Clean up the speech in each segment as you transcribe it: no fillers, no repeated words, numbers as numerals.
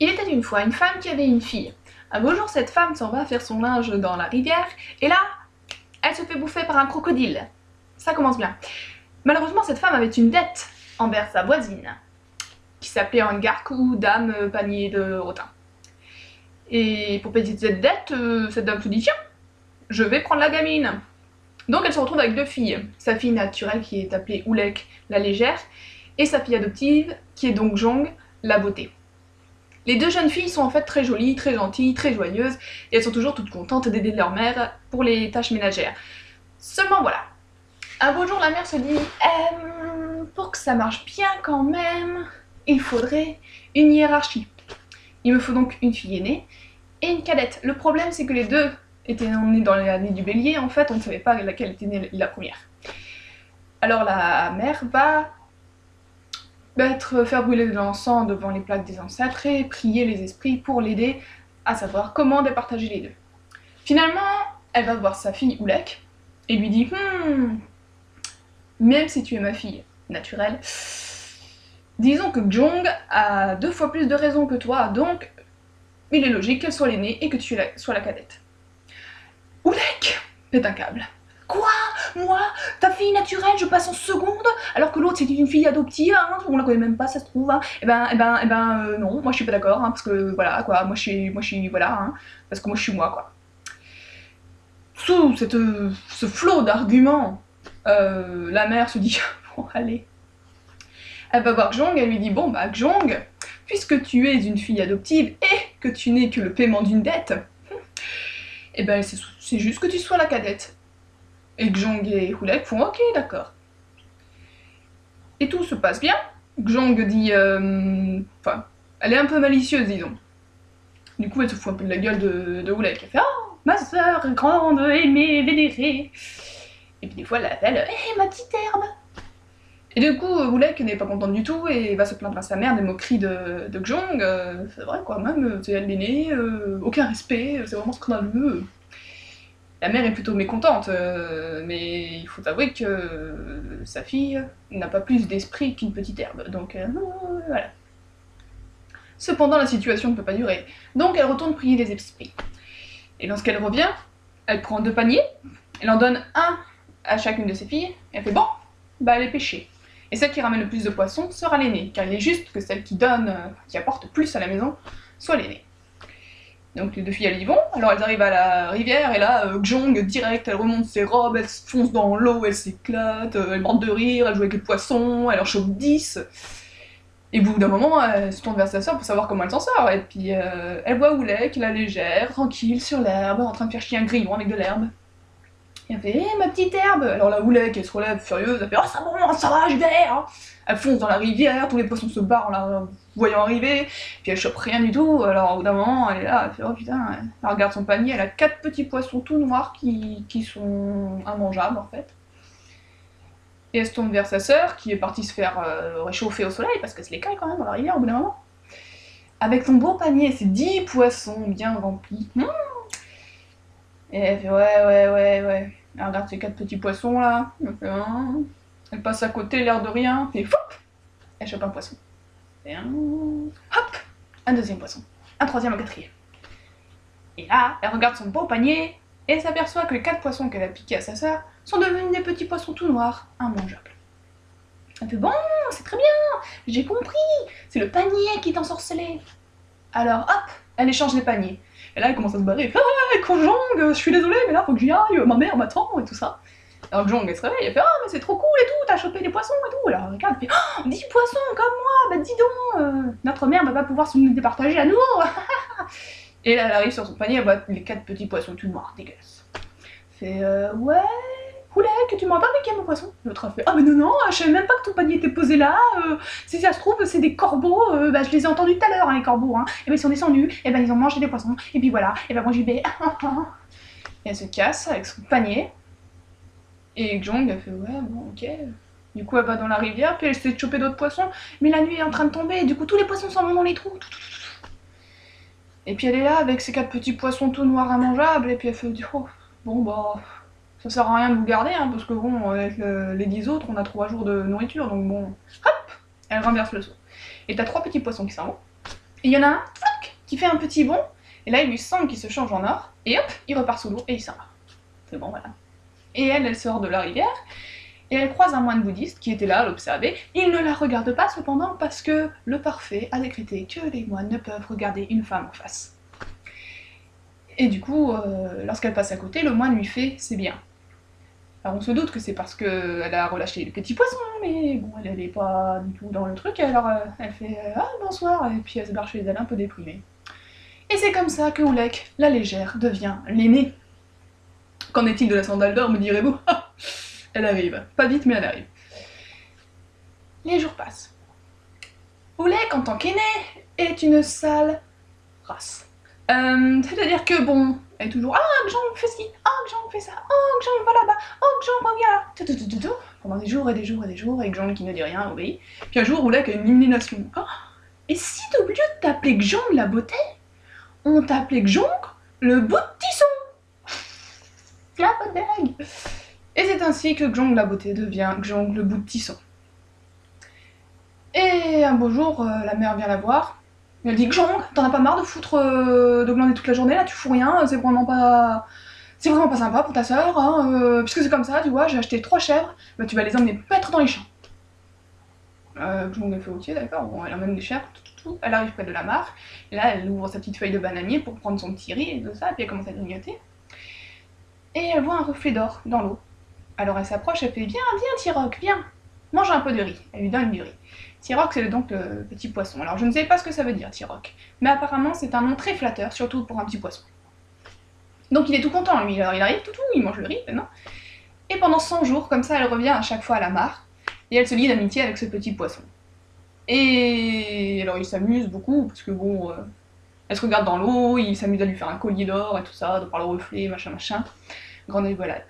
Il était une fois une femme qui avait une fille. Un beau jour, cette femme s'en va faire son linge dans la rivière, et là, elle se fait bouffer par un crocodile. Ça commence bien. Malheureusement, cette femme avait une dette envers sa voisine, qui s'appelait Angark ou Dame Panier de Rotin. Et pour payer cette dette, cette dame se dit tiens, je vais prendre la gamine. Donc elle se retrouve avec deux filles. Sa fille naturelle qui est appelée Oulek la légère, et sa fille adoptive qui est donc Jong la beauté. Les deux jeunes filles sont en fait très jolies, très gentilles, très joyeuses, et elles sont toujours toutes contentes d'aider leur mère pour les tâches ménagères. Seulement voilà, un beau jour la mère se dit pour que ça marche bien quand même, il faudrait une hiérarchie. Il me faut donc une fille aînée et une cadette. Le problème c'est que les deux étaient nées dans l'année du bélier, en fait on ne savait pas laquelle était née la première. Alors la mère va faire brûler de l'encens devant les plaques des ancêtres et prier les esprits pour l'aider à savoir comment départager les deux. Finalement, elle va voir sa fille Oulek et lui dit même si tu es ma fille naturelle, disons que Jong a 2 fois plus de raisons que toi, donc il est logique qu'elle soit l'aînée et que tu sois la cadette. Oulek pète un câble. Quoi? Moi, ta fille naturelle, je passe en seconde, alors que l'autre c'est une fille adoptive, hein, on la connaît même pas, ça se trouve, hein. Non, moi je suis pas d'accord, hein, parce que voilà, quoi, moi je suis, voilà, hein, parce que moi je suis moi, quoi. Sous ce flot d'arguments, la mère se dit, bon, allez. Elle va voir Jong, elle lui dit, bon, bah, Jong, puisque tu es une fille adoptive et que tu n'es que le paiement d'une dette, et ben c'est juste que tu sois la cadette. Et Jong et Oulek font ok, d'accord. Et tout se passe bien. Jong dit. Enfin, elle est un peu malicieuse, disons. Du coup, elle se fout un peu de la gueule de Oulek. Elle fait oh, ma soeur grande, aimée, vénérée. Et puis des fois, elle l'appelle hé, ma petite herbe. Et du coup, Oulek n'est pas contente du tout et va se plaindre à sa mère des moqueries de Jong. C'est vrai, quoi, même, c'est elle l'aînée, aucun respect, c'est vraiment scandaleux. La mère est plutôt mécontente, mais il faut avouer que sa fille n'a pas plus d'esprit qu'une petite herbe, donc voilà. Cependant, la situation ne peut pas durer, donc elle retourne prier les esprits. Et lorsqu'elle revient, elle prend 2 paniers, elle en donne un à chacune de ses filles, et elle fait bon, bah elle est pêchée. Et celle qui ramène le plus de poissons sera l'aînée, car il est juste que celle qui donne, qui apporte plus à la maison, soit l'aînée. Donc les 2 filles elles y vont, alors elles arrivent à la rivière et là, Jong direct, elle remonte ses robes, elle se fonce dans l'eau, elle s'éclate, elle bande de rire, elle joue avec les poissons, elle en chope 10. Et au bout d'un moment, elle se tourne vers sa soeur pour savoir comment elle s'en sort, et puis elle voit Oulek, la légère, tranquille, sur l'herbe, en train de faire chier un grillon avec de l'herbe. Et elle fait hé, ma petite herbe. Alors la Oulek, elle se relève furieuse, elle fait oh ça va, je vais, hein. Elle fonce dans la rivière, tous les poissons se barrent en la voyant arriver, puis elle chope rien du tout, alors au bout d'un moment, elle est là, elle fait oh putain, elle regarde son panier, elle a 4 petits poissons tout noirs qui sont immangeables en fait. Et elle se tourne vers sa sœur, qui est partie se faire réchauffer au soleil, parce que c'est les caille quand même dans la rivière au bout d'un moment. Avec son beau panier, ses 10 poissons bien remplis. Et elle fait ouais. Elle regarde ces 4 petits poissons là, elle passe à côté, l'air de rien, et foup, elle chope un poisson. Et hop, un 2e poisson, un 3e, un 4e. Et là, elle regarde son beau panier et s'aperçoit que les 4 poissons qu'elle a piqués à sa sœur sont devenus des petits poissons tout noirs, immangeables. Elle fait bon, c'est très bien, j'ai compris, c'est le panier qui est ensorcelé. Alors hop, elle échange les paniers. Et là, elle commence à se barrer. Ah, Jong, je suis désolée, mais là, faut que j'y aille, ma mère m'attend et tout ça. Alors Jong, elle se réveille, elle fait ah, mais c'est trop cool et tout, t'as chopé des poissons et tout. Alors elle regarde, elle fait oh, 10 poissons comme moi, bah dis donc, notre mère va pas pouvoir se nous départager à nous. Et là, elle arrive sur son panier, elle voit les 4 petits poissons tout noirs, dégueulasses. Elle fait ouais, Oulek, tu m'aurais pas piqué mon poisson? L'autre a fait ah, mais non, je savais même pas que ton panier était posé là, si ça se trouve, c'est des corbeaux, bah je les ai entendus tout à l'heure, hein, les corbeaux, hein. Et ben ils sont descendus, et ben ils ont mangé des poissons, et puis voilà, et ben moi j'y vais. Et elle se casse avec son panier. Et Jong elle fait ouais bon ok. Du coup elle va dans la rivière, puis elle essaie de choper d'autres poissons, mais la nuit est en train de tomber, et du coup tous les poissons s'en vont dans les trous. Et puis elle est là avec ses 4 petits poissons tout noirs immangeables, et puis elle fait oh, bon bah ça sert à rien de vous garder, hein, parce que bon avec les 10 autres on a 3 jours de nourriture, donc bon hop, elle renverse le seau. Et t'as 3 petits poissons qui s'en vont, Et il y en a un qui fait un petit bond, et là il lui semble qu'il se change en or, et hop, il repart sous l'eau et il s'en va. C'est bon, voilà. Et elle sort de la rivière, et elle croise un moine bouddhiste qui était là à l'observer. Il ne la regarde pas cependant parce que le parfait a décrété que les moines ne peuvent regarder une femme en face. Et du coup, lorsqu'elle passe à côté, le moine lui fait « c'est bien ». Alors on se doute que c'est parce qu'elle a relâché le petit poisson, mais bon, elle n'est pas du tout dans le truc, alors elle fait « ah bonsoir » et puis elle se barre chez elle un peu déprimée. Et c'est comme ça que Oulek, la légère, devient l'aînée. Qu'en est-il de la sandale d'or, me direz-vous? Elle arrive. Pas vite, mais elle arrive. Les jours passent. Oulek, en tant qu'aînée, est une sale race. C'est-à-dire que, bon, elle est toujours « ah, Gjong fait ci, ah, Gjong fait ça, oh, Gjong va là-bas, oh, Gjong revient là », pendant des jours et des jours et des jours, et Gjong qui ne dit rien, obéit. Puis un jour, Oulek a une illumination. Oh, et si au lieu de t'appeler Gjong la beauté, on t'appelait Gjong le bout de tisson? La bonne blague. Et c'est ainsi que Gjong la beauté devient Gjong le bout de tisson. Et un beau jour, la mère vient la voir. Elle dit « Gjong, t'en as pas marre de foutre de glander toute la journée, là tu fous rien, c'est vraiment pas sympa pour ta sœur, hein, puisque c'est comme ça, tu vois, j'ai acheté 3 chèvres, bah tu vas les emmener paître dans les champs. » Gjong elle fait ok, d'accord, bon, elle emmène des chèvres, elle arrive près de la mare, et là elle ouvre sa petite feuille de bananier pour prendre son petit riz et tout ça, et puis elle commence à grignoter. Et elle voit un reflet d'or dans l'eau. Alors elle s'approche, elle fait « viens, viens Tirok, viens, mange un peu de riz », elle lui donne du riz. Tirok, c'est donc le petit poisson. Alors je ne sais pas ce que ça veut dire, Tirok, mais apparemment c'est un nom très flatteur, surtout pour un petit poisson. Donc il est tout content, lui, alors il arrive, tout, il mange le riz, non. Et pendant 100 jours, comme ça, elle revient à chaque fois à la mare, et elle se lie d'amitié avec ce petit poisson. Et alors il s'amuse beaucoup, parce que bon, elle se regarde dans l'eau, il s'amuse à lui faire un collier d'or et tout ça, de par le reflet, machin, grande rigolade.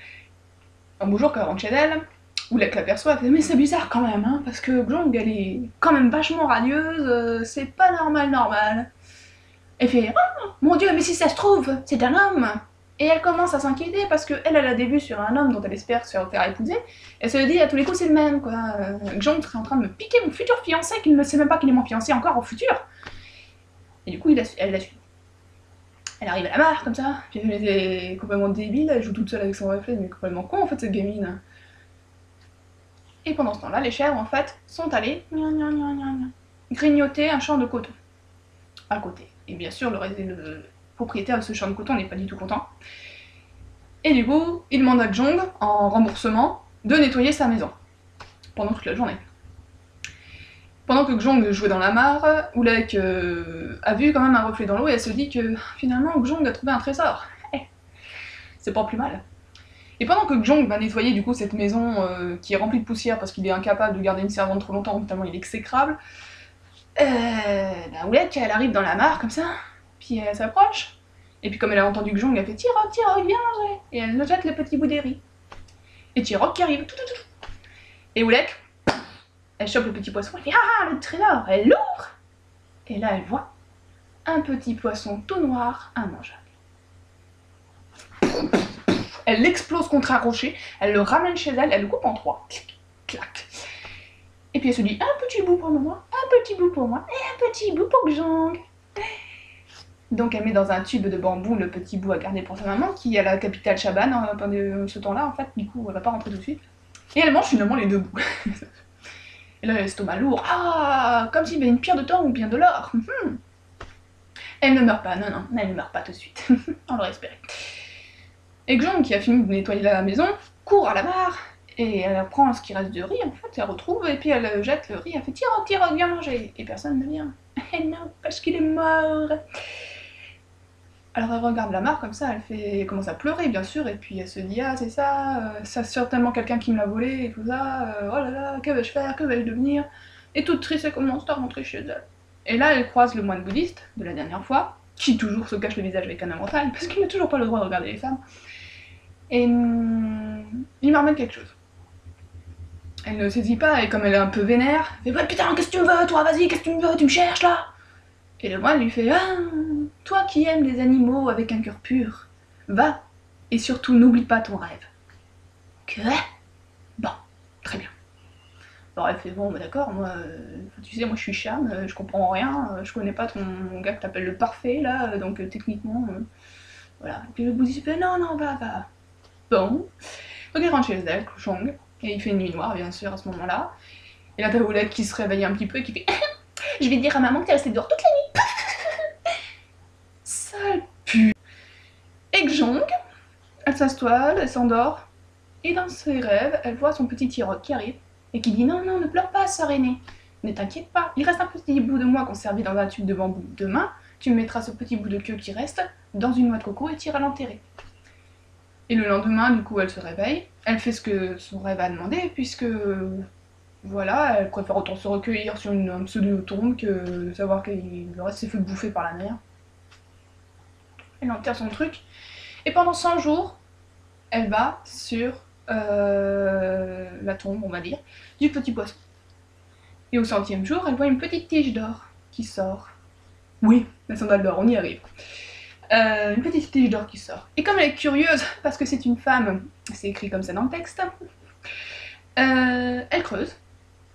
Un beau jour, quand elle rentre chez elle, Oulek l'aperçoit, elle fait « mais c'est bizarre quand même, hein, parce que Gjong, elle est quand même vachement radieuse, c'est pas normal. » Elle fait « oh, mon dieu, mais si ça se trouve, c'est un homme !» Et elle commence à s'inquiéter parce qu'elle a des vues sur un homme dont elle espère se faire épouser. Elle se dit à tous les coups c'est le même, quoi. Gjong serait en train de me piquer mon futur fiancé, qu'il ne sait même pas qu'il est mon fiancé encore au futur. Et du coup, elle la suit. Elle arrive à la mare, comme ça, puis elle est complètement débile, elle joue toute seule avec son reflet, mais complètement con en fait cette gamine. Et pendant ce temps-là, les chèvres, en fait, sont allées grignoter un champ de coton à côté. Et bien sûr, le propriétaire de ce champ de coton n'est pas du tout content. Et du coup, il demande à Gjong, en remboursement, de nettoyer sa maison pendant toute la journée. Pendant que Gjong jouait dans la mare, Oulek a vu quand même un reflet dans l'eau et elle se dit que finalement Gjong a trouvé un trésor. C'est pas plus mal. Et pendant que Gjong va nettoyer du coup cette maison qui est remplie de poussière parce qu'il est incapable de garder une servante trop longtemps, notamment il est exécrable, Oulek elle arrive dans la mare comme ça, puis elle s'approche, et puis comme elle a entendu Gjong, elle fait Tirok, Tirok, viens manger, et elle le jette le petit bout des riz. Et Tirok qui arrive, et Oulek, elle chope le petit poisson, elle fait ah le trésor, elle l'ouvre, et là elle voit un petit poisson tout noir, immangeable. Elle l'explose contre un rocher, elle le ramène chez elle, elle le coupe en 3. Clic, clac. Et puis elle se dit, un petit bout pour moi, un petit bout pour moi, et un petit bout pour Gjong. Donc elle met dans un tube de bambou le petit bout à garder pour sa maman, qui est à la capitale Chaban pendant ce temps-là, en fait, du coup elle va pas rentrer tout de suite. Et elle mange finalement les 2 bouts. Et là l'estomac lourd, ah, comme s'il y avait une pierre de temps ou bien de l'or. Elle ne meurt pas, non, elle ne meurt pas tout de suite, on l'aurait espéré. Et Gjong, qui a fini de nettoyer la maison, court à la mare, et elle prend ce qui reste de riz, en fait, elle retrouve, et puis elle jette le riz, elle fait « Tirok, viens manger !» Et personne ne vient. Et non, parce qu'il est mort. Alors elle regarde la mare comme ça, elle commence à pleurer, bien sûr, et puis elle se dit « ah, c'est ça, c'est certainement quelqu'un qui me l'a volé, et tout ça, oh là là, que vais-je faire, que vais-je devenir ?» Et toute triste, elle commence à rentrer chez elle. Et là, elle croise le moine bouddhiste, de la dernière fois, qui toujours se cache le visage avec un mental, parce qu'il n'a toujours pas le droit de regarder les femmes. Et il me ramène quelque chose. Elle ne saisit pas, et comme elle est un peu vénère, elle fait « ouais putain, qu'est-ce que tu me veux, toi, vas-y, qu'est-ce que tu me veux, tu me cherches, là ?» Et le moine lui fait « ah, toi qui aimes les animaux avec un cœur pur, va, et surtout n'oublie pas ton rêve. » Que? Bon, très bien. Alors elle fait bon bah d'accord, moi tu sais moi je suis Cham, je comprends rien, je connais pas ton gars que t'appelles le parfait là, donc techniquement voilà. Et puis le bouddhiste fait non non va. Bon. Donc il rentre chez elle, Jong, et il fait une nuit noire bien sûr à ce moment-là. Et là t'as Oleg qui se réveille un petit peu et qui fait je vais dire à maman que t'es restée dehors toute la nuit. Sale pu. Et Jong, elle s'installe, elle s'endort, et dans ses rêves, elle voit son petit T-Rock qui arrive et qui dit non, non, ne pleure pas, sœur aînée, ne t'inquiète pas, il reste un petit bout de moi conservé dans un tube de bambou. Demain, tu mettras ce petit bout de queue qui reste dans une noix de coco et tu iras l'enterrer. Et le lendemain, du coup, elle se réveille, elle fait ce que son rêve a demandé, puisque voilà, elle préfère autant se recueillir sur un pseudo-tombe que de savoir qu'il le reste s'est fait bouffer par la mer. Elle enterre son truc, et pendant 100 jours, elle va sur la tombe, on va dire, du petit poisson. Et au 100e jour, elle voit une petite tige d'or qui sort. Oui, la sandale d'or, on y arrive. Une petite tige d'or qui sort. Et comme elle est curieuse, parce que c'est une femme, c'est écrit comme ça dans le texte, elle creuse,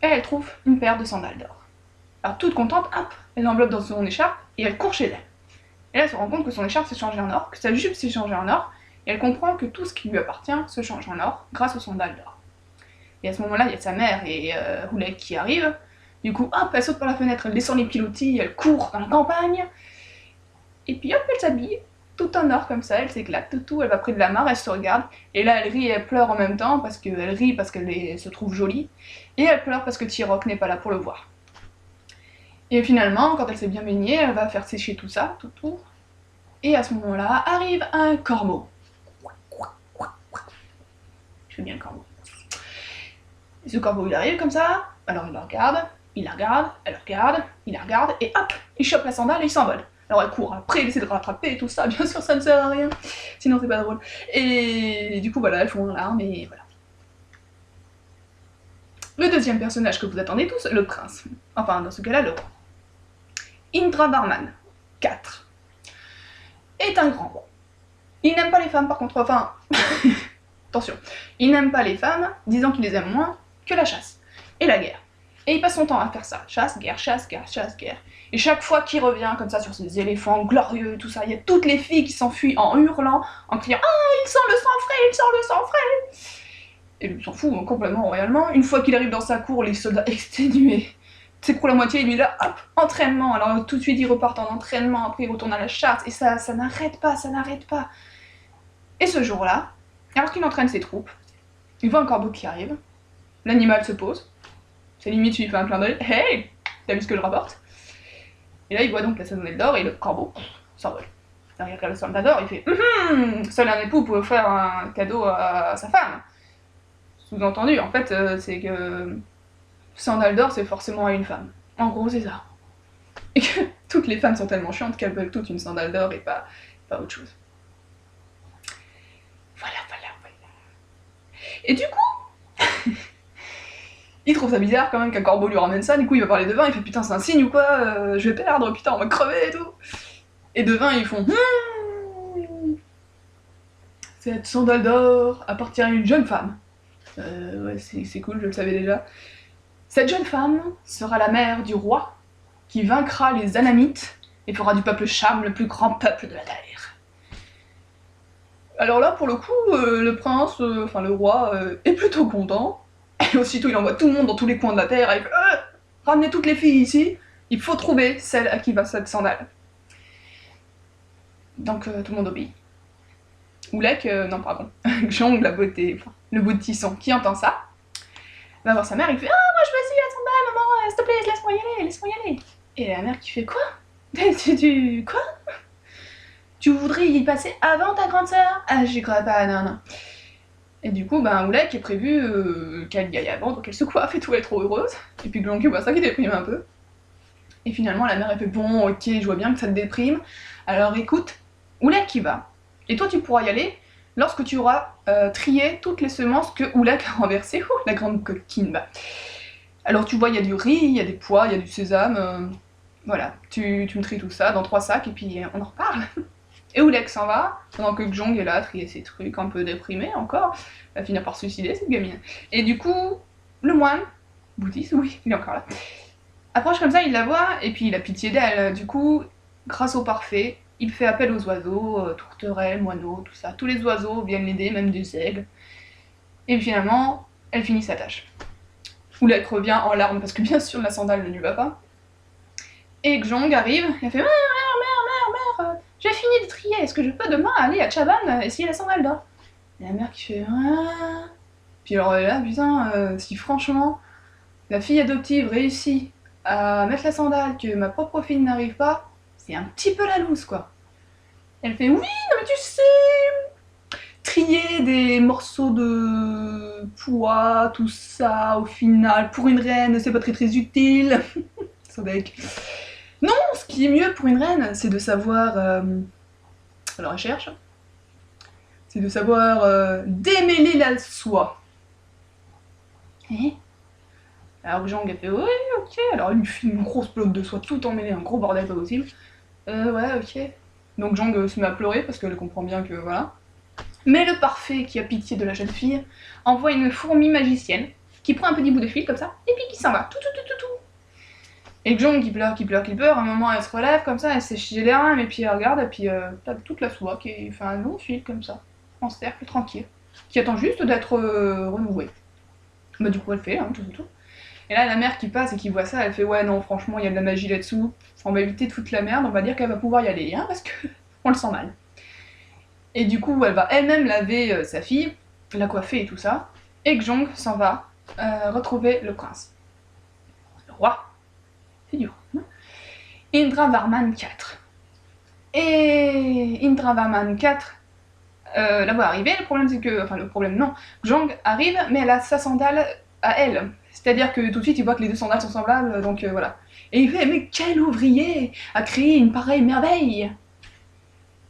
et elle trouve une paire de sandales d'or. Alors toute contente, hop, elle l'enveloppe dans son écharpe, et elle court chez elle. Et là, elle se rend compte que son écharpe s'est changée en or, que sa jupe s'est changée en or, et elle comprend que tout ce qui lui appartient se change en or grâce aux sandales d'or. Et à ce moment-là, il y a sa mère et Oleg qui arrivent. Du coup, hop, elle saute par la fenêtre, elle descend les pilotis, elle court dans la campagne. Et puis hop, elle s'habille, tout en or comme ça, elle s'éclate, tout, elle va près de la mare, elle se regarde. Et là, elle rit et elle pleure en même temps, parce qu'elle rit parce qu'elle se trouve jolie. Et elle pleure parce que T-Rock n'est pas là pour le voir. Et finalement, quand elle s'est bien baignée, elle va faire sécher tout ça, tout. Et à ce moment-là, arrive un corbeau. Je fais bien le corbeau. Et ce corbeau, il arrive comme ça, alors il la regarde, elle regarde, il la regarde, et hop, il chope la sandale et il s'envole. Alors elle court après, elle essaie de rattraper et tout ça, bien sûr ça ne sert à rien, sinon c'est pas drôle. Et du coup voilà, elles font en larmes et voilà. Le deuxième personnage que vous attendez tous, le prince. Enfin, dans ce cas-là, le roi. Indravarman, 4, est un grand roi. Il n'aime pas les femmes par contre, enfin... Attention, il n'aime pas les femmes, disant qu'il les aime moins que la chasse et la guerre. Et il passe son temps à faire ça, chasse, guerre, chasse, guerre, chasse, guerre. Et chaque fois qu'il revient comme ça sur ses éléphants glorieux et tout ça, il y a toutes les filles qui s'enfuient en hurlant, en criant « Ah, il sent le sang frais, il sent le sang frais !» Et lui s'en fout complètement royalement. Une fois qu'il arrive dans sa cour, les soldats exténués s'écroulent à moitié, et lui là, hop, entraînement. Alors tout de suite, il repart en entraînement, après il retourne à la chasse, et ça n'arrête pas, ça n'arrête pas. Et ce jour-là, alors qu'il entraîne ses troupes, il voit un corbeau qui arrive, l'animal se pose, c'est limite, tu lui fais un clin d'œil, hey, t'as vu ce que je rapporte? Et là, il voit donc la sandale d'or et le corbeau s'envole. Alors il regarde la sandale d'or, il fait seul un époux peut faire un cadeau à sa femme. Sous-entendu, en fait, c'est que sandale d'or, c'est forcément à une femme. En gros, c'est ça. Et que toutes les femmes sont tellement chiantes qu'elles veulent toutes une sandale d'or et pas autre chose. Voilà. Et du coup, il trouve ça bizarre quand même qu'un corbeau lui ramène ça, du coup il va parler de vin, il fait putain c'est un signe ou quoi, je vais perdre, putain on va crever et tout. Et de vin ils font cette sandale d'or appartient à une jeune femme. Ouais c'est cool, je le savais déjà. Cette jeune femme sera la mère du roi qui vaincra les Anamites et fera du peuple Cham le plus grand peuple de la terre. Alors là, pour le coup, le prince, enfin le roi, est plutôt content. Et aussitôt, il envoie tout le monde dans tous les coins de la terre et il fait ramenez toutes les filles ici, il faut trouver celle à qui va cette sandale. Donc tout le monde obéit. Oulek, non pardon, Jong, la beauté, enfin, le bout de tisson, qui entend ça, va voir sa mère et il fait ah moi je veux aussi la sandale, maman, s'il te plaît, laisse-moi y aller. Et la mère qui fait quoi? Quoi? Tu voudrais y passer avant ta grande sœur? Ah, j'y crois pas, non. Et du coup, Oulek est prévu qu'elle y aille avant, donc elle se coiffe et tout, elle est trop heureuse. Et puis Glonky voit ça qui déprime un peu. Et finalement, la mère elle fait bon, ok, je vois bien que ça te déprime. Alors écoute, Oulek y va. Et toi, tu pourras y aller lorsque tu auras trié toutes les semences que Oulek a renversées. Ouh, la grande coquine, bah. Alors tu vois, il y a du riz, il y a des pois, il y a du sésame. Voilà, tu me tries tout ça dans 3 sacs et puis on en reparle. Et Oulek s'en va, pendant que Jong est là à trier ses trucs, un peu déprimé encore. Elle va finir par se suicider, cette gamine. Et du coup, le moine Bouddhiste, oui, il est encore là. Approche comme ça, il la voit, et puis il a pitié d'elle. Du coup, grâce au parfait, il fait appel aux oiseaux, tourterelles, moineaux, tout ça. Tous les oiseaux viennent l'aider, même des aigles. Et finalement, elle finit sa tâche. Oulek revient en larmes, parce que bien sûr, la sandale ne lui va pas. Et Gjong arrive, elle fait mère, j'ai fini de trier, est-ce que je peux demain aller à Chaban essayer la sandale d'or? Et la mère qui fait Puis alors là, putain, si franchement, la fille adoptive réussit à mettre la sandale, que ma propre fille n'arrive pas, c'est un petit peu la loose, quoi. Elle fait oui, non mais tu sais, trier des morceaux de poids, tout ça, au final, pour une reine, c'est pas très très utile. Sodec. Non, ce qui est mieux pour une reine, c'est de savoir... alors elle cherche. C'est de savoir démêler la soie. Alors Jean a fait oui, ok. Alors elle lui file une grosse bloc de soie tout emmêlée, un gros bordel pas possible. Ouais, ok. Donc Jang se met à pleurer parce qu'elle comprend bien que voilà. Mais le parfait, qui a pitié de la jeune fille, envoie une fourmi magicienne qui prend un petit bout de fil comme ça et puis qui s'en va. Tout. Et Jong qui pleure, à un moment elle se relève comme ça, elle s'échille les rames et puis elle regarde et puis t'as toute la soie qui fait un long fil comme ça, en cercle tranquille, qui attend juste d'être renouvelée. Bah du coup elle fait, hein, tout. Et là la mère qui passe et qui voit ça, elle fait ouais non franchement il y a de la magie là-dessous, on va éviter toute la merde, on va dire qu'elle va pouvoir y aller, hein, parce que on le sent mal. Et du coup elle va elle-même laver sa fille, la coiffer et tout ça, et Jong s'en va retrouver le prince. Le roi. C'est dur. Indravarman 4. Et Indravarman 4 la voit arriver, le problème c'est que... Enfin le problème non, Jong arrive mais elle a sa sandale à elle. C'est-à-dire que tout de suite il voit que les deux sandales sont semblables, donc voilà. Et il fait mais quel ouvrier a créé une pareille merveille.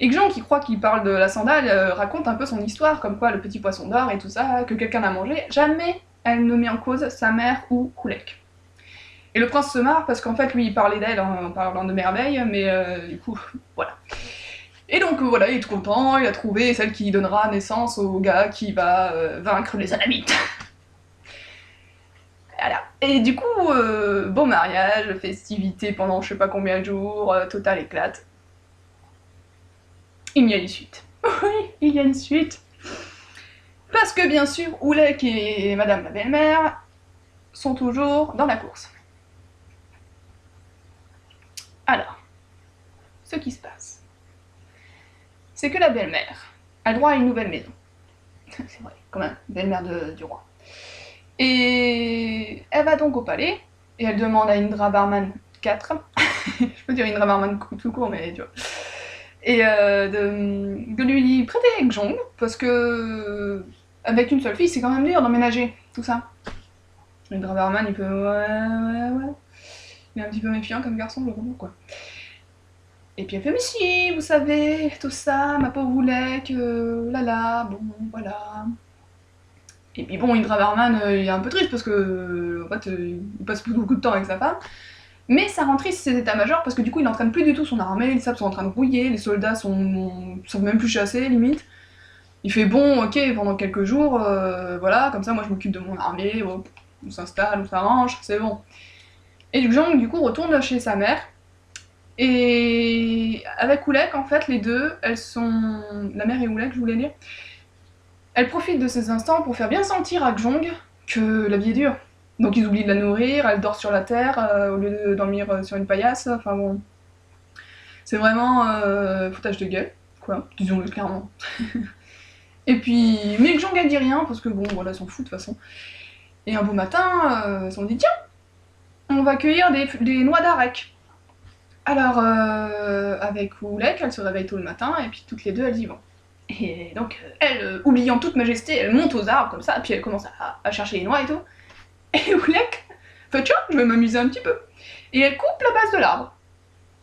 Et Jong qui croit qu'il parle de la sandale raconte un peu son histoire, comme quoi le petit poisson d'or et tout ça, que quelqu'un a mangé. Jamais elle ne met en cause sa mère ou Kulek. Et le prince se marre parce qu'en fait lui il parlait d'elle en parlant de merveille, mais du coup voilà. Et donc voilà, il est tout content, il a trouvé celle qui donnera naissance au gars qui va vaincre les Anamites. Voilà. Et du coup, bon mariage, festivité pendant je sais pas combien de jours, total éclate. Il y a une suite. Oui, il y a une suite. Parce que bien sûr, Oulek et madame la belle-mère sont toujours dans la course. Alors, ce qui se passe, c'est que la belle-mère a le droit à une nouvelle maison. C'est vrai, quand même, belle-mère du roi. Et elle va donc au palais, et elle demande à Indra Barman 4, je peux dire Indra Barman tout court, mais tu vois, et de lui prêter Gjong, parce que avec une seule fille, c'est quand même dur d'emménager, tout ça. Indra Barman, il peut... ouais. Il est un petit peu méfiant comme garçon, le robot, quoi. Et puis elle fait, mais si, vous savez, tout ça, ma pauvre Oulek, bon, voilà. Et puis bon, Indra Varman, il est un peu triste parce que, en fait, il passe beaucoup de temps avec sa femme. Mais ça rend triste ses états-majors parce que du coup, il n'entraîne plus du tout son armée, les sables sont en train de brouiller, les soldats savent même plus chasser, limite. Il fait, bon, ok, pendant quelques jours, voilà, comme ça, moi je m'occupe de mon armée, on s'installe, on s'arrange, c'est bon. Et Jong, du coup, retourne chez sa mère. Et avec Oulek, en fait, les deux, elles sont... La mère et Oulek, je voulais dire. Elles profitent de ces instants pour faire bien sentir à Jong que la vie est dure. Donc ils oublient de la nourrir, elle dort sur la terre au lieu de dormir sur une paillasse. Enfin bon... C'est vraiment foutage de gueule, quoi, disons-le clairement. Et puis... Mais Jong, elle dit rien, parce que bon, voilà, elle s'en fout de toute façon. Et un beau matin, elles se sont dit, tiens, on va cueillir des noix d'arec. Alors, avec Oulek, elle se réveille tôt le matin, et puis toutes les deux, elles y vont. Et donc, elle, oubliant toute majesté, elle monte aux arbres comme ça, puis elle commence à chercher les noix et tout. Et Oulek fait, tiens, je vais m'amuser un petit peu. Et elle coupe la base de l'arbre.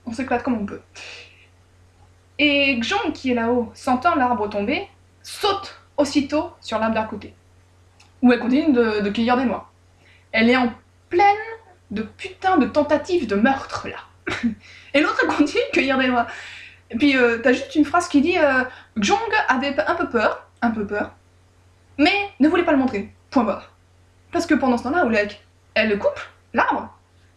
On s'éclate comme on peut. Et Gjong, qui est là-haut, sentant l'arbre tomber, saute aussitôt sur l'arbre d'à côté. Où elle continue de cueillir des noix. Elle est en pleine de putain de tentatives de meurtre, là. Et l'autre elle continue de cueillir des noix. Et puis t'as juste une phrase qui dit Jong avait un peu peur, mais ne voulait pas le montrer. Point barre. Parce que pendant ce temps-là, Oulek, elle le coupe, l'arbre.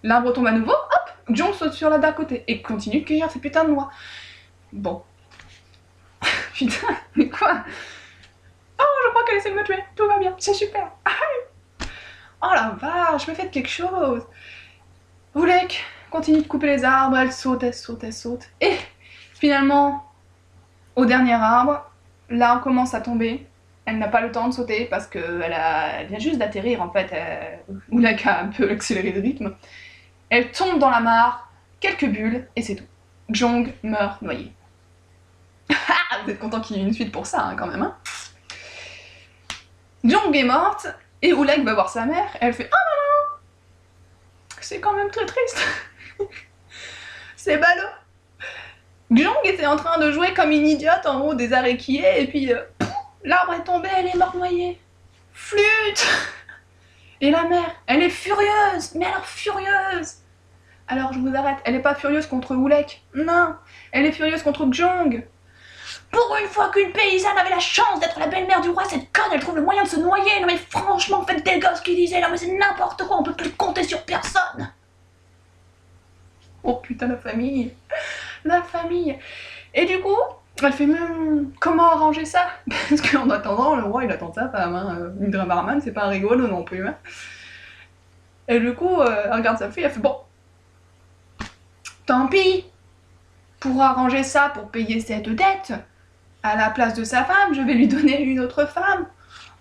L'arbre tombe à nouveau, hop, Jong saute sur la d'à côté et continue de cueillir ses putains de noix. Bon. Putain, mais quoi? Oh, je crois qu'elle essaie de me tuer, tout va bien, c'est super. Oh la vache, mais faites quelque chose. Oulek continue de couper les arbres, elle saute, elle saute, elle saute. Et finalement, au dernier arbre, l'arbre commence à tomber. Elle n'a pas le temps de sauter parce qu'elle vient juste d'atterrir en fait. Oulek a un peu accéléré le rythme. Elle tombe dans la mare, quelques bulles, et c'est tout. Jong meurt noyé. Vous êtes content qu'il y ait une suite pour ça, hein, quand même. Hein. Jong est morte, et Oulek va voir sa mère, et elle fait « Oh non, c'est quand même très triste. C'est ballot. Jong était en train de jouer comme une idiote en haut des araignées, et puis l'arbre est tombé, elle est morte noyée. Flûte. Et la mère, elle est furieuse, mais alors furieuse. Alors je vous arrête, elle est pas furieuse contre Oulek, non, elle est furieuse contre Jong. Pour une fois qu'une paysanne avait la chance d'être la belle-mère du roi, cette conne, elle trouve le moyen de se noyer. Non mais franchement, faites des gosses qui disaient, non mais c'est n'importe quoi, on peut plus compter sur personne. Oh putain, la famille. La famille. Et du coup, elle fait même comment arranger ça? Parce qu'en attendant, le roi il attend sa femme, hein. Indra Varman, c'est pas rigolo non plus. Hein. Et du coup, elle regarde sa fille, elle fait bon. Tant pis. Pour arranger ça, pour payer cette dette, à la place de sa femme, je vais lui donner une autre femme.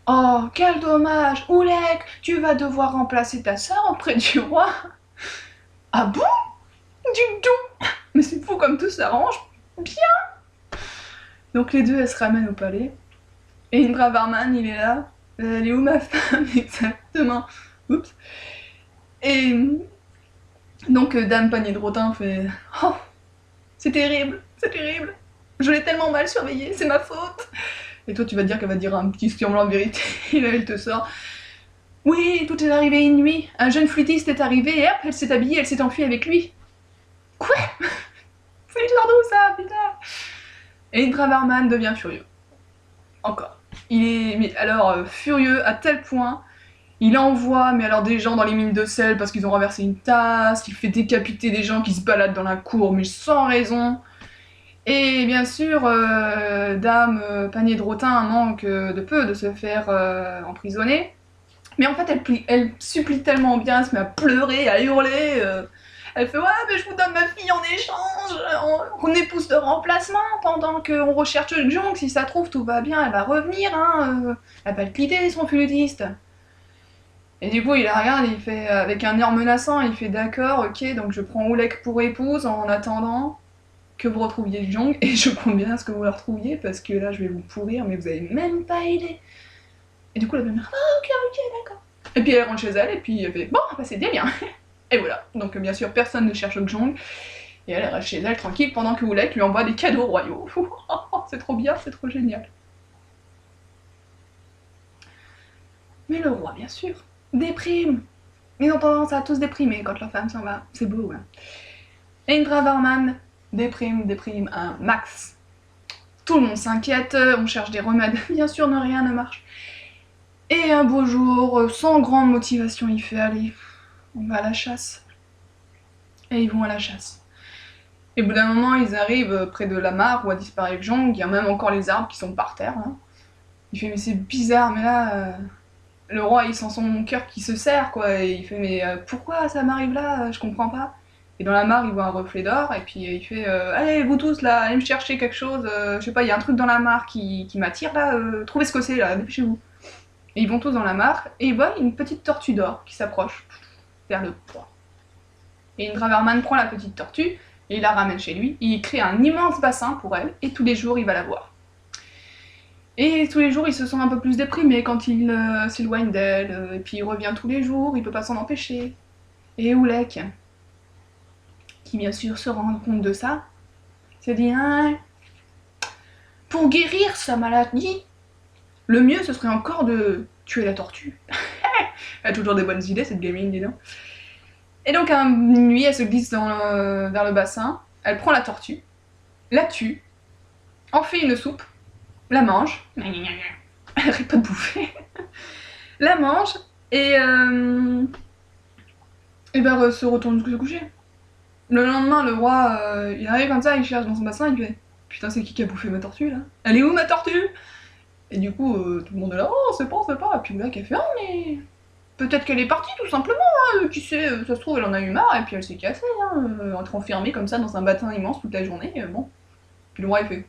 Oh, quel dommage. Oulek, tu vas devoir remplacer ta sœur auprès du roi. Ah bon? Du tout. Mais c'est fou comme tout s'arrange. Bien. Donc les deux, elles se ramènent au palais. Et Indra Varman, il est là. Elle est où ma femme? Exactement. Oups. Et donc Dame Panier de Rotin fait « Oh, c'est terrible, c'est terrible. Je l'ai tellement mal surveillée, c'est ma faute. » Et toi tu vas te dire qu'elle va dire un petit semblant de vérité. Et là elle te sort « Oui, tout est arrivé une nuit. Un jeune flûtiste est arrivé et hop, elle s'est habillée, elle s'est enfuie avec lui. » Quoi? C'est l'histoire d'où ça, putain? Et Indra Varman devient furieux. Encore. Il est, mais alors, furieux à tel point, il envoie, mais alors des gens dans les mines de sel parce qu'ils ont renversé une tasse, il fait décapiter des gens qui se baladent dans la cour, mais sans raison. Et bien sûr, Dame Panier de Rotin manque de peu de se faire emprisonner. Mais en fait, elle supplie tellement bien, elle se met à pleurer, à hurler. Elle fait « Ouais, mais je vous donne ma fille en échange, en épouse de remplacement, pendant qu'on recherche Jong, si ça trouve, tout va bien, elle va revenir, hein, elle va le quitter, son flûtiste. » Et du coup, il la regarde, il fait, avec un air menaçant, il fait « D'accord, ok, donc je prends Oulek pour épouse en attendant que vous retrouviez Jong, et je compte bien à ce que vous le retrouviez, parce que là, je vais vous pourrir, mais vous avez même pas aidé. » Et du coup, la belle-mère « Ah, ok, d'accord. » Et puis elle rentre chez elle, et puis elle fait « Bon, bah c'est bien. » Et voilà, donc bien sûr personne ne cherche Jong, et elle reste chez elle tranquille pendant que Oulek lui envoie des cadeaux royaux. C'est trop bien, c'est trop génial. Mais le roi, bien sûr, déprime. Ils ont tendance à tous déprimer quand leur femme s'en va, c'est beau. Hein. Et Indra Varman déprime un max. Tout le monde s'inquiète, on cherche des remèdes, bien sûr, rien ne marche. Et un beau jour, sans grande motivation, il fait aller. On va à la chasse. Et ils vont à la chasse. Et au bout d'un moment, ils arrivent près de la mare où a disparu Jong, il y a même encore les arbres qui sont par terre. Hein. Il fait « Mais c'est bizarre, mais là... Le roi, il sent son cœur qui se serre, quoi. Et il fait « Mais pourquoi ça m'arrive là? Je comprends pas. » Et dans la mare, il voit un reflet d'or, et puis il fait « Allez, vous tous, là, allez me chercher quelque chose. Je sais pas, il y a un truc dans la mare qui m'attire, là. Trouvez ce que c'est, là, dépêchez-vous. » Et ils vont tous dans la mare, et ils voient une petite tortue d'or qui s'approche vers le roi. Et Indra Varman prend la petite tortue, et il la ramène chez lui, il crée un immense bassin pour elle, et tous les jours il va la voir. Et tous les jours il se sent un peu plus déprimé quand il s'éloigne d'elle, et puis il revient tous les jours, il peut pas s'en empêcher. Et Oulek, qui bien sûr se rend compte de ça, se dit hein, pour guérir sa maladie, le mieux ce serait encore de tuer la tortue. Elle a toujours des bonnes idées cette gamine, dis donc. Et donc une nuit, elle se glisse vers le bassin, elle prend la tortue, la tue, en fait une soupe, la mange, elle arrête pas de bouffer, la mange, et et ben se retourne se coucher. Le lendemain, le roi, il arrive comme ça, il cherche dans son bassin, il fait putain, c'est qui a bouffé ma tortue là? Elle est où ma tortue? Et du coup, tout le monde est là, oh, c'est pas, c'est pas. Et puis le mec, elle fait, ah, mais peut-être qu'elle est partie tout simplement, hein. Qui sait, ça se trouve, elle en a eu marre, et puis elle s'est cassée, hein, être enfermée comme ça dans un bassin immense toute la journée, bon. Puis le roi, il fait,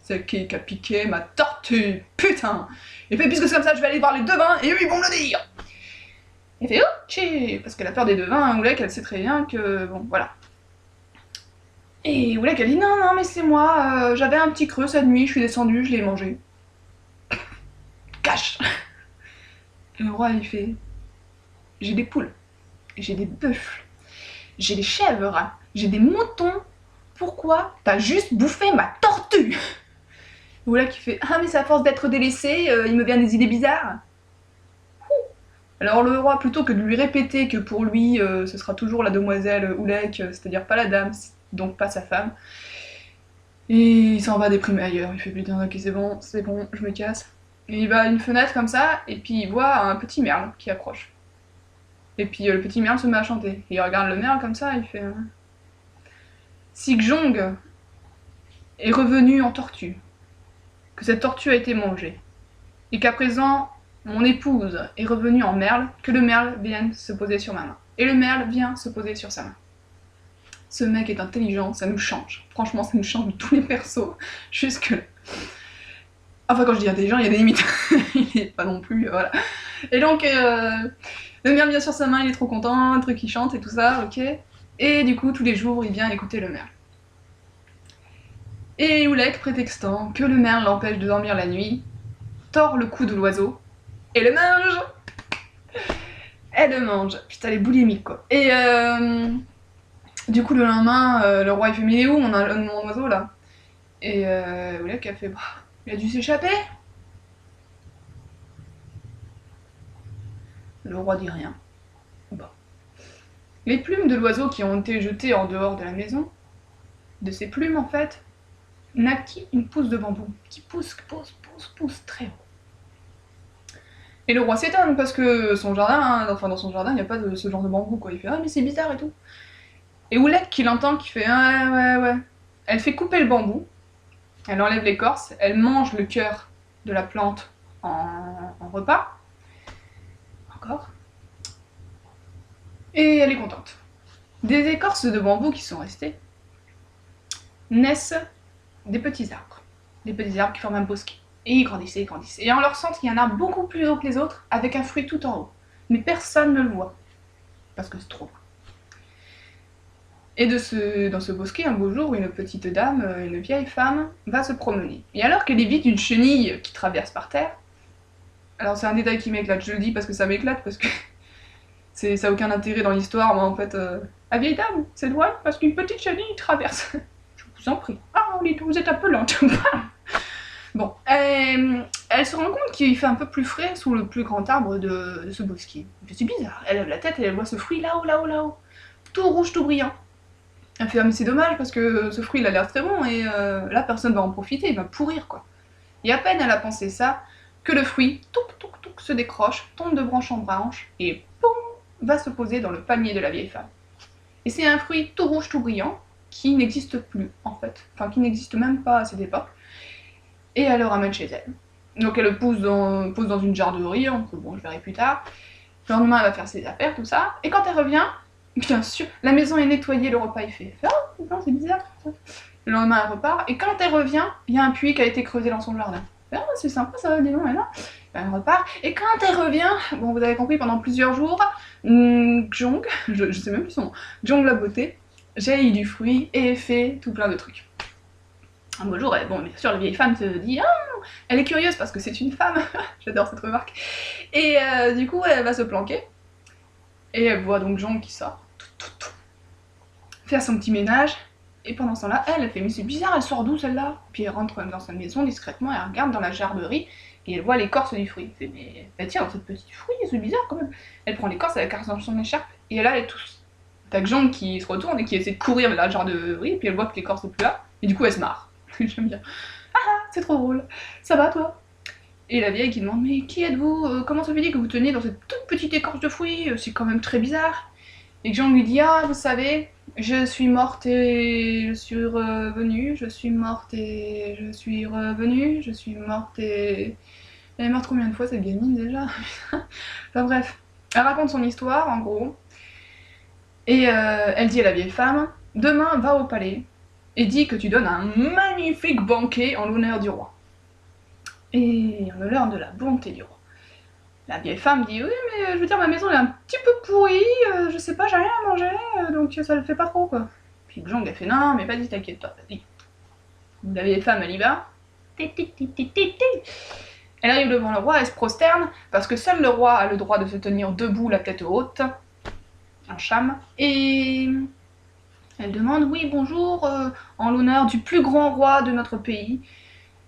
c'est qui a piqué ma tortue, putain! Il fait, puisque c'est comme ça, je vais aller voir les devins, et eux, ils vont me le dire! Il fait, ok, parce qu'elle a peur des devins, hein, Oulek, elle sait très bien que, bon, voilà. Et Oulek, elle dit, non, non, mais c'est moi, j'avais un petit creux cette nuit, je suis descendue, je l'ai mangé. Cache! Et le roi, il fait, j'ai des poules, j'ai des bœufs, j'ai des chèvres, j'ai des moutons, pourquoi t'as juste bouffé ma tortue? Oulek qui fait, ah mais c'est à force d'être délaissé, il me vient des idées bizarres. Alors le roi, plutôt que de lui répéter que pour lui, ce sera toujours la demoiselle Oulek, c'est-à-dire pas la dame, donc pas sa femme, et il s'en va déprimer ailleurs, il fait putain ok c'est bon, je me casse. Et il va à une fenêtre comme ça, et puis il voit un petit merle qui approche. Et puis le petit merle se met à chanter. Et il regarde le merle comme ça, il fait... Si Xong est revenu en tortue, que cette tortue a été mangée, et qu'à présent mon épouse est revenue en merle, que le merle vienne se poser sur ma main. Et le merle vient se poser sur sa main. Ce mec est intelligent, ça nous change. Franchement, ça nous change de tous les persos, jusque là. Enfin, quand je dis intelligent, il y a des limites. Il est pas non plus, voilà. Et donc, le merle vient sur sa main, il est trop content, un truc qui chante et tout ça, ok. Et du coup, tous les jours, il vient écouter le merle. Et Oulek, prétextant que le merle l'empêche de dormir la nuit, tord le cou de l'oiseau et le mange. Elle le mange. Putain, elle est boulimique, quoi. Et du coup, le lendemain, le roi, il fait, mais il est où mon oiseau, là? Et Oulek, elle fait, bah, il a dû s'échapper. Le roi dit rien. Bon. Les plumes de l'oiseau qui ont été jetées en dehors de la maison, de ces plumes en fait, naquit une pousse de bambou qui pousse très haut. Et le roi s'étonne parce que son jardin, hein, enfin dans son jardin, il n'y a pas de ce genre de bambou quoi. Il fait ah mais c'est bizarre et tout. Et Oulek qui l'entend qui fait ah ouais. Elle fait couper le bambou, elle enlève l'écorce, elle mange le cœur de la plante en repas. Encore. Et elle est contente. Des écorces de bambou qui sont restées naissent des petits arbres. Des petits arbres qui forment un bosquet. Et ils grandissent, ils grandissent. Et en leur centre, il y en a un beaucoup plus haut que les autres, avec un fruit tout en haut. Mais personne ne le voit. Parce que c'est trop loin. Et dans ce bosquet, un beau jour, une petite dame, une vieille femme, va se promener. Et alors qu'elle évite une chenille qui traverse par terre, alors c'est un détail qui m'éclate, je le dis parce que ça m'éclate, parce que ça n'a aucun intérêt dans l'histoire, mais en fait, la vieille dame, c'est loin parce qu'une petite chenille traverse. Je vous en prie. Ah, vous êtes un peu lente. Bon, elle se rend compte qu'il fait un peu plus frais sous le plus grand arbre de ce bosquet. C'est bizarre, elle lève la tête et elle voit ce fruit là-haut, tout rouge, tout brillant. Elle fait ah mais c'est dommage parce que ce fruit il a l'air très bon et là personne va en profiter, il va pourrir quoi. Et à peine elle a pensé ça, que le fruit, touc, se décroche, tombe de branche en branche et poum, va se poser dans le panier de la vieille femme. Et c'est un fruit tout rouge, tout brillant, qui n'existe plus en fait, enfin qui n'existe même pas à cette époque. Et elle le ramène chez elle. Donc elle le pose dans une jarrerie, donc bon je verrai plus tard. Le lendemain elle va faire ses affaires, tout ça, et quand elle revient, bien sûr, la maison est nettoyée, le repas est fait. Ah non c'est bizarre ça. Le lendemain elle repart, et quand elle revient, il y a un puits qui a été creusé dans son jardin. Ah c'est sympa ça, dis donc, elle là. Elle repart, et quand elle revient, bon vous avez compris, pendant plusieurs jours, Xong, je sais même plus son nom, Xong la beauté, jaillit du fruit et fait tout plein de trucs. Un beau jour, bon bien sûr la vieille femme se dit ah, elle est curieuse parce que c'est une femme, j'adore cette remarque, et du coup elle va se planquer, et elle voit donc Xong qui sort, faire son petit ménage, et pendant ce temps-là, elle fait mais c'est bizarre, elle sort d'où celle-là? Puis elle rentre dans sa maison discrètement, elle regarde dans la jarrerie, et elle voit l'écorce du fruit. Elle fait mais bah, tiens, dans cette petite fruit, c'est bizarre quand même. Elle prend l'écorce, elle la caresse dans son écharpe, et là elle tousse. T'as Xong qui se retourne et qui essaie de courir vers la jarrerie, et puis elle voit que l'écorce n'est plus là, et du coup elle se marre. J'aime bien. Ah, c'est trop drôle. Ça va toi? Et la vieille qui demande mais qui êtes-vous? Comment ça fait dit que vous tenez dans cette toute petite écorce de fruit? C'est quand même très bizarre. Et Jong lui dit ah vous savez, je suis morte et je suis revenue, je suis morte et je suis revenue, je suis morte et... Elle est morte combien de fois cette gamine déjà? Enfin bref, elle raconte son histoire en gros. Et elle dit à la vieille femme, demain va au palais et dis que tu donnes un magnifique banquet en l'honneur du roi. Et en l'honneur de la bonté du roi. La vieille femme dit oui mais je veux dire ma maison est un petit peu pourrie, je sais pas, j'ai rien à manger, donc ça le fait pas trop quoi. Puis Jong a fait non mais vas-y t'inquiète pas, vas-y. La vieille femme elle y va. Elle arrive devant le roi, elle se prosterne, parce que seul le roi a le droit de se tenir debout la tête haute, en cham, et elle demande oui bonjour, en l'honneur du plus grand roi de notre pays,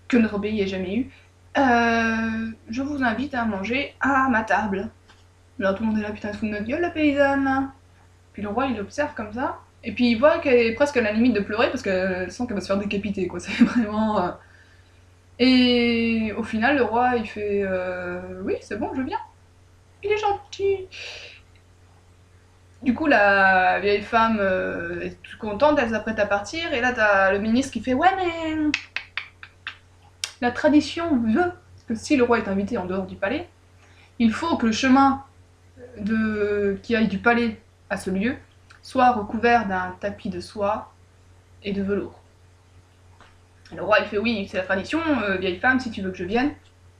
que notre pays ait jamais eu, je vous invite à manger à ma table. Alors tout le monde est là, putain, elle se fout de notre gueule, la paysanne. Puis le roi, il observe comme ça, et puis il voit qu'elle est presque à la limite de pleurer, parce qu'elle sent qu'elle va se faire décapiter, quoi. C'est vraiment... Et au final, le roi, il fait oui, c'est bon, je viens. Il est gentil. Du coup, la vieille femme est toute contente, elle s'apprête à partir, et là, t'as le ministre qui fait ouais, mais la tradition veut que si le roi est invité en dehors du palais, il faut que le chemin qui aille du palais à ce lieu soit recouvert d'un tapis de soie et de velours. Et le roi il fait oui, c'est la tradition, vieille femme, si tu veux que je vienne,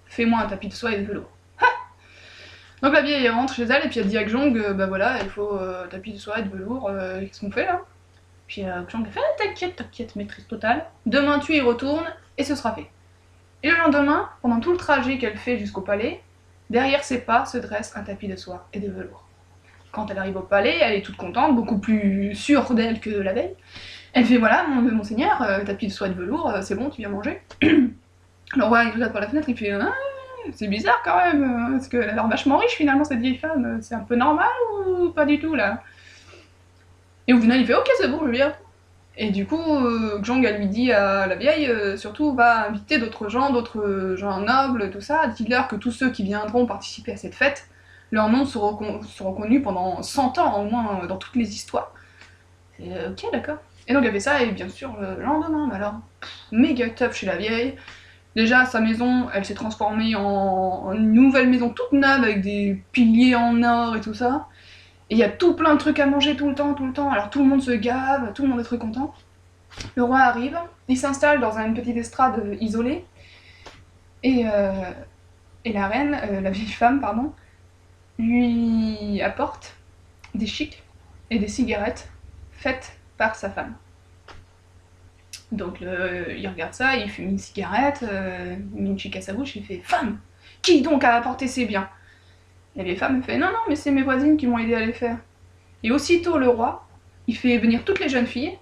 fais-moi un tapis de soie et de velours. Ha. Donc la vieille rentre chez elle et puis elle dit à Jong, bah voilà, il faut tapis de soie et de velours, qu'est-ce qu'on fait là? Puis Jong fait t'inquiète, t'inquiète, maîtrise totale, demain tu y retournes et ce sera fait. Et le lendemain, pendant tout le trajet qu'elle fait jusqu'au palais, derrière ses pas se dresse un tapis de soie et de velours. Quand elle arrive au palais, elle est toute contente, beaucoup plus sûre d'elle que la veille. Elle fait voilà, monseigneur, tapis de soie et de velours, c'est bon, tu viens manger. Le roi il regarde par la fenêtre, il fait ah, c'est bizarre quand même, parce qu'elle a l'air vachement riche finalement cette vieille femme, c'est un peu normal ou pas du tout là? Et au final il fait ok c'est bon, je viens. Et du coup, Jong elle lui dit à la vieille, surtout va inviter d'autres gens nobles, tout ça, dis-leur que tous ceux qui viendront participer à cette fête, leurs noms seront connus pendant 100 ans au moins dans toutes les histoires. C'est ok d'accord. Et donc elle fait ça, et bien sûr le lendemain, alors, méga tough chez la vieille. Déjà sa maison, elle s'est transformée en une nouvelle maison toute neuve avec des piliers en or et tout ça. Et il y a tout plein de trucs à manger tout le temps, alors tout le monde se gave, tout le monde est très content. Le roi arrive, il s'installe dans une petite estrade isolée, et la reine, la vieille femme, pardon, lui apporte des chics et des cigarettes faites par sa femme. Donc il regarde ça, il fume une cigarette, il met une chic à sa bouche, il fait « Femme, qui donc a apporté ces biens ?» La vieille femme fait « Non, non, mais c'est mes voisines qui m'ont aidé à les faire. » Et aussitôt le roi, il fait venir toutes les jeunes filles,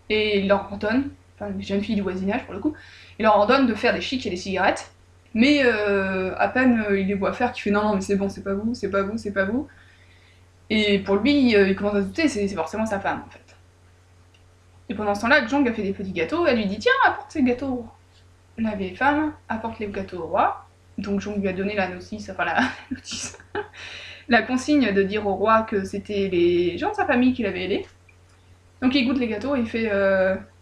et il leur ordonne, enfin les jeunes filles du voisinage pour le coup, il leur ordonne de faire des chics et des cigarettes, mais à peine il les voit faire qu'il fait « Non, non, mais c'est bon, c'est pas vous, c'est pas vous, c'est pas vous. » Et pour lui, il commence à se douter, c'est forcément sa femme en fait. Et pendant ce temps-là, Jong a fait des petits gâteaux, elle lui dit « Tiens, apporte ces gâteaux au roi. » La vieille femme apporte les gâteaux au roi, donc Jong lui a donné la notice, enfin la notice, la consigne de dire au roi que c'était les gens de sa famille qui l'avaient aidé. Donc il goûte les gâteaux et il fait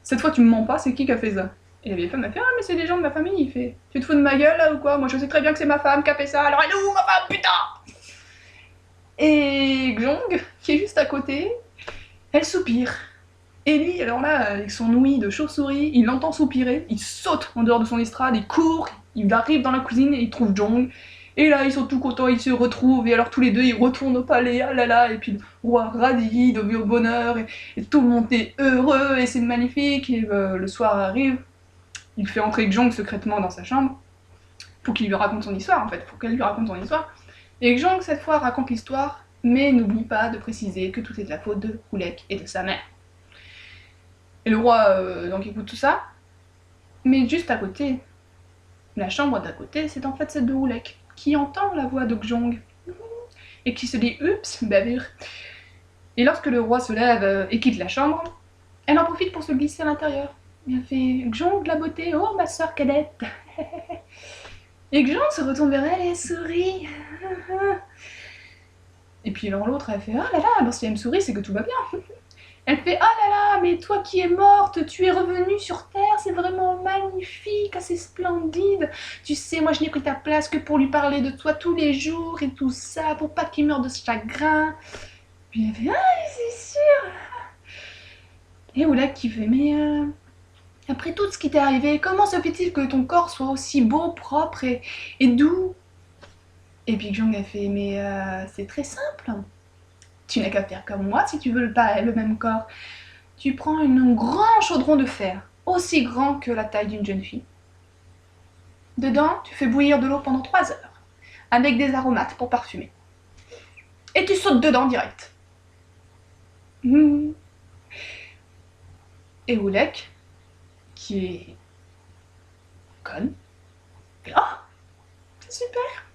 cette fois tu me mens pas, c'est qui a fait ça? Et la vieille femme a fait ah mais c'est des gens de ma famille, il fait tu te fous de ma gueule là ou quoi? Moi je sais très bien que c'est ma femme qui a fait ça, alors elle est où ma femme putain? Et Jong, qui est juste à côté, elle soupire. Et lui, alors là, avec son ouïe de chauve-souris, il l'entend soupirer, il saute en dehors de son estrade, il court, il arrive dans la cuisine et il trouve Jong. Et là, ils sont tout contents, ils se retrouvent, et alors tous les deux, ils retournent au palais, ah là là, et puis le roi ravi, de au bonheur, et tout le monde est heureux, et c'est magnifique, et le soir arrive, il fait entrer Jong secrètement dans sa chambre, pour qu'il lui raconte son histoire, en fait, pour qu'elle lui raconte son histoire. Et Jong, cette fois, raconte l'histoire, mais n'oublie pas de préciser que tout est de la faute de Oulek et de sa mère. Et le roi, donc, écoute tout ça, mais juste à côté, la chambre d'à côté, c'est en fait celle de Oulek, qui entend la voix de Jong, et qui se dit « Oups, bavure ». Et lorsque le roi se lève et quitte la chambre, elle en profite pour se glisser à l'intérieur. Elle fait « Jong, la beauté, oh ma soeur cadette !» Et Jong se retourne vers elle et sourit. Et puis alors l'autre, elle fait « Oh là là, bon, si elle me sourit, c'est que tout va bien !» Elle fait « Oh là là, mais toi qui es morte, tu es revenue sur Terre, c'est vraiment magnifique, assez splendide. Tu sais, moi je n'ai pris ta place que pour lui parler de toi tous les jours et tout ça, pour pas qu'il meure de chagrin. » Puis elle fait « Ah, c'est sûr !» Et Oulek qui fait « Mais après tout ce qui t'est arrivé, comment se fait-il que ton corps soit aussi beau, propre et doux ?» Et puis Jong a fait « Mais c'est très simple. Tu n'as qu'à faire comme moi si tu veux le même corps. Tu prends un grand chaudron de fer, aussi grand que la taille d'une jeune fille. Dedans, tu fais bouillir de l'eau pendant 3 heures, avec des aromates pour parfumer. Et tu sautes dedans direct. » Et Oulek, qui est conne, fait « Oh, c'est super !»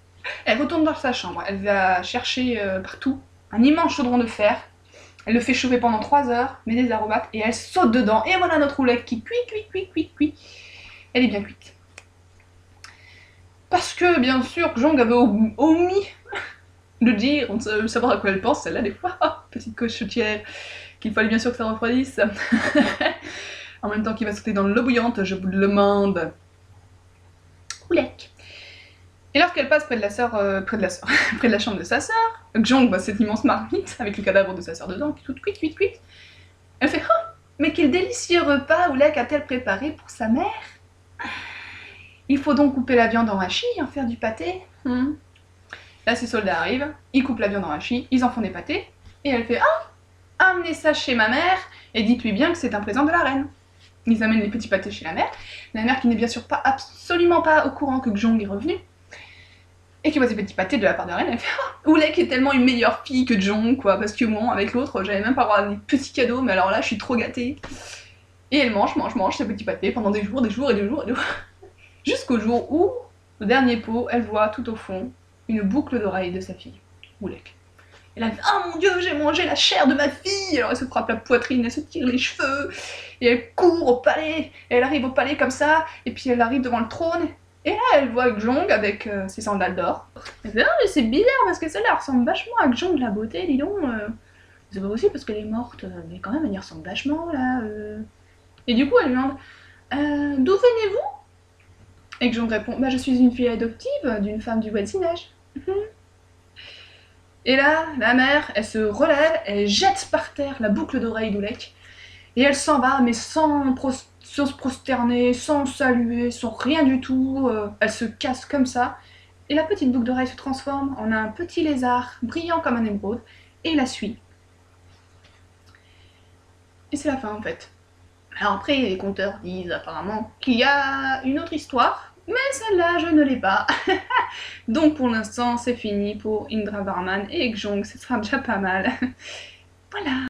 Elle retourne dans sa chambre, elle va chercher partout un immense chaudron de fer, elle le fait chauffer pendant 3 heures, met des aromates et elle saute dedans. Et voilà notre Oulek qui cuit. Elle est bien cuite. Parce que, bien sûr, Jong avait omis de dire, on ne savoir à quoi elle pense, celle-là, des fois. Oh, petite cochotière, qu'il fallait bien sûr que ça refroidisse. En même temps qu'il va sauter dans l'eau bouillante, je vous le demande. Oulek. Et lorsqu'elle passe près de la chambre de sa sœur, Jong voit cette immense marmite avec le cadavre de sa sœur dedans, qui est toute cuite. Elle fait « Oh, mais quel délicieux repas Oulek a-t-elle préparé pour sa mère? Il faut donc couper la viande en hachis et en faire du pâté. » Là, ses soldats arrivent, ils coupent la viande en hachis, ils en font des pâtés, et elle fait « Ah, amenez ça chez ma mère, et dites-lui bien que c'est un présent de la reine. » Ils amènent les petits pâtés chez la mère qui n'est bien sûr absolument pas au courant que Jong est revenu, et qui voit ces petits pâtés de la part de la reine, elle fait « Oh, Oulek est tellement une meilleure fille que Jong, quoi, parce que bon, avec l'autre, j'avais même pas le droit à des petits cadeaux, mais alors là, je suis trop gâtée. » Et elle mange ces petits pâtés pendant des jours. Jusqu'au jour où, au dernier pot, elle voit tout au fond une boucle d'oreille de sa fille, Oulek. Elle a fait « Oh mon Dieu, j'ai mangé la chair de ma fille !» Alors elle se frappe la poitrine, elle se tire les cheveux, et elle court au palais, et elle arrive au palais comme ça, et puis elle arrive devant le trône, et là elle voit Jong avec ses sandales d'or. Elle fait « Ah, mais c'est bizarre, parce que celle-là ressemble vachement à Jong la beauté, dis donc. C'est pas possible parce qu'elle est morte, mais quand même elle y ressemble vachement, là. » Et du coup elle lui demande « D'où venez-vous ?» Et Jong répond « Bah je suis une fille adoptive d'une femme du voisinage. » Et là, la mère, elle se relève, elle jette par terre la boucle d'oreille d'Oulek, et elle s'en va, mais sans se prosterner, sans saluer, sans rien du tout, elle se casse comme ça, et la petite boucle d'oreille se transforme en un petit lézard brillant comme un émeraude, et la suit. Et c'est la fin en fait. Alors après, les conteurs disent apparemment qu'il y a une autre histoire, mais celle-là, je ne l'ai pas. Donc pour l'instant, c'est fini pour Indra Varman et Jong, ce sera déjà pas mal. Voilà.